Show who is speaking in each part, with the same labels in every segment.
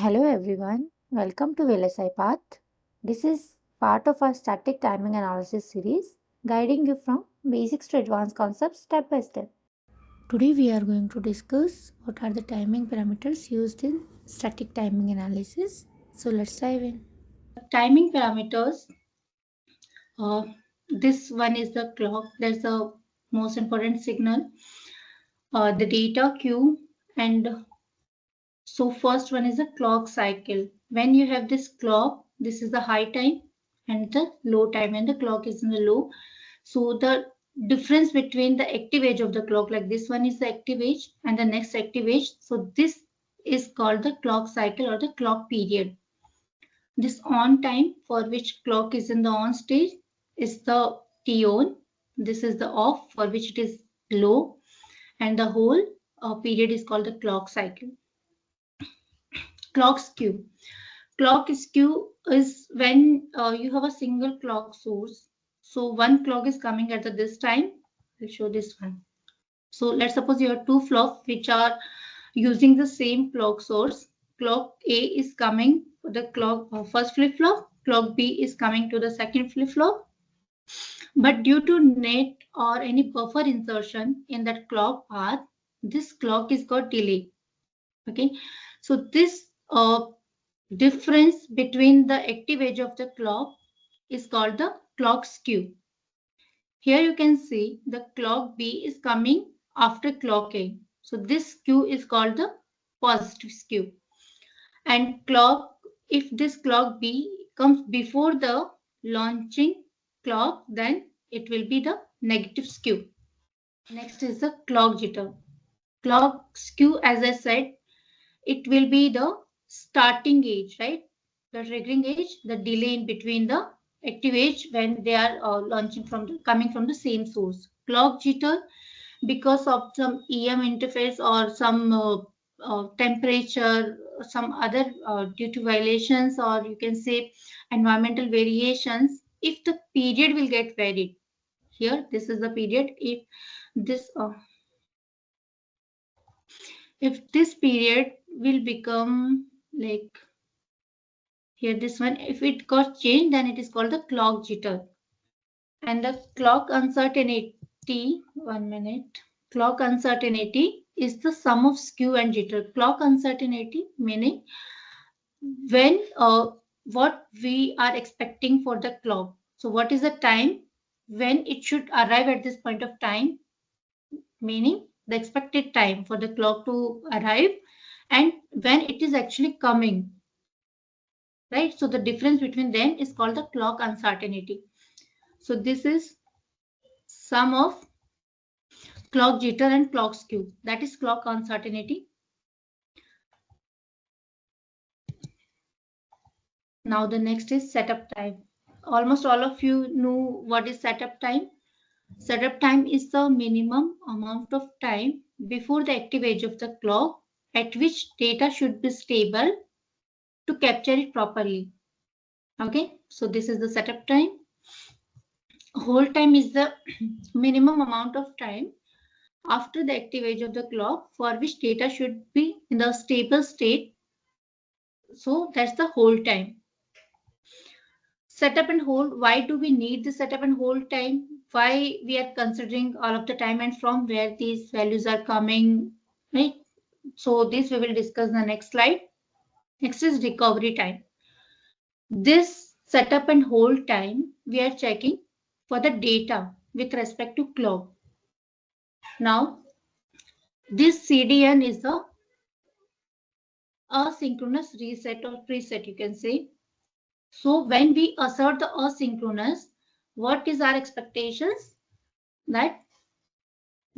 Speaker 1: Hello everyone, welcome to VLSI Path. This is part of our static timing analysis series, guiding you from basics to advanced concepts step by step. Today we are going to discuss what are the timing parameters used in static timing analysis. So let's dive in.
Speaker 2: Timing parameters. This one is the clock. That's the most important signal. The data queue, and so first one is the clock cycle. When you have this clock, this is the high time and the low time, and the clock is in the low. So the difference between the active age of the clock, like this one is the active age and the next active age. So this is called the clock cycle or the clock period. This on time for which clock is in the on stage is the T on. This is the off for which it is low, and the whole period is called the clock cycle. Clock skew. Clock skew is when you have a single clock source. So one clock is coming at this time. I'll show this one. So let's suppose you have two flops which are using the same clock source. Clock A is coming to the clock first flip-flop. Clock B is coming to the second flip-flop. But due to net or any buffer insertion in that clock path, this clock is got delay. Okay, so this difference between the active age of the clock is called the clock skew. Here you can see the clock B is coming after clock A. So this skew is called the positive skew. And clock, if this clock B comes before the launching clock, then it will be the negative skew. Next is the clock jitter. Clock skew, as I said, it will be the starting age, right? The triggering age, the delay in between the active age when they are launching coming from the same source. Clock jitter, because of some EM interface or some temperature, some other due to violations, or you can say environmental variations, if the period will get varied. Here, this is the period. If this period will become like here, this one, if it got changed, then it is called the clock jitter. And the clock uncertainty, 1 minute, clock uncertainty is the sum of skew and jitter. Clock uncertainty meaning when what we are expecting for the clock. So what is the time when it should arrive at this point of time, meaning the expected time for the clock to arrive and when it is actually coming, right? So the difference between them is called the clock uncertainty. So this is sum of clock jitter and clock skew. That is clock uncertainty. Now the next is setup time. Almost all of you know what is setup time. Setup time is the minimum amount of time before the active age of the clock at which data should be stable to capture it properly. Okay, so this is the setup time. Hold time is the minimum amount of time after the active age of the clock for which data should be in the stable state. So that's the hold time. Setup and hold. Why do we need the setup and hold time? Why we are considering all of the time and from where these values are coming, right? So this we will discuss in the next slide. Next is recovery time. This setup and hold time we are checking for the data with respect to clock. Now this CDN is the asynchronous reset or preset, you can say. So when we assert the asynchronous, what is our expectations? That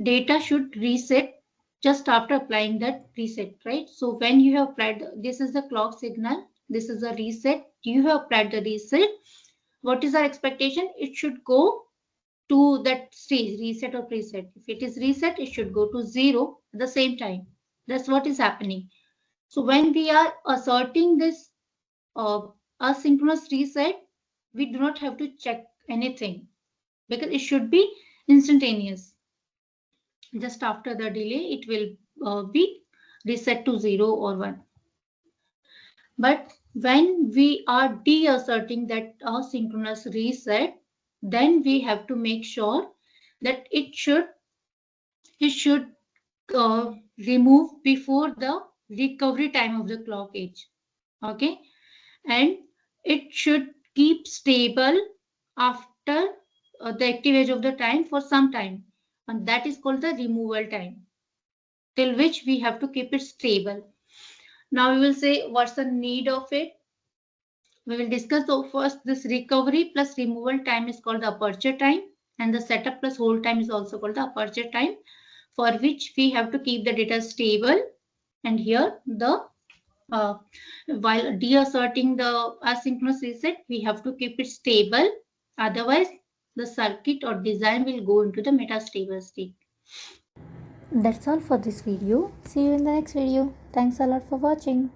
Speaker 2: data should reset just after applying that reset, right? So when you have applied, this is the clock signal, this is a reset, you have applied the reset. What is our expectation? It should go to that stage, reset or preset. If it is reset, it should go to 0 at the same time. That's what is happening. So when we are asserting this asynchronous reset, we do not have to check anything because it should be instantaneous. Just after the delay, it will be reset to 0 or 1. But when we are deasserting that asynchronous reset, then we have to make sure that it should remove before the recovery time of the clock age. Okay, and it should keep stable after the active age of the time for some time, and that is called the removal time, till which we have to keep it stable. Now we will say what's the need of it. We will discuss first this recovery plus removal time is called the aperture time, and the setup plus hold time is also called the aperture time, for which we have to keep the data stable. And here the while deasserting the asynchronous reset, we have to keep it stable. Otherwise, the circuit or design will go into the metastable state.
Speaker 1: That's all for this video. See you in the next video. Thanks a lot for watching.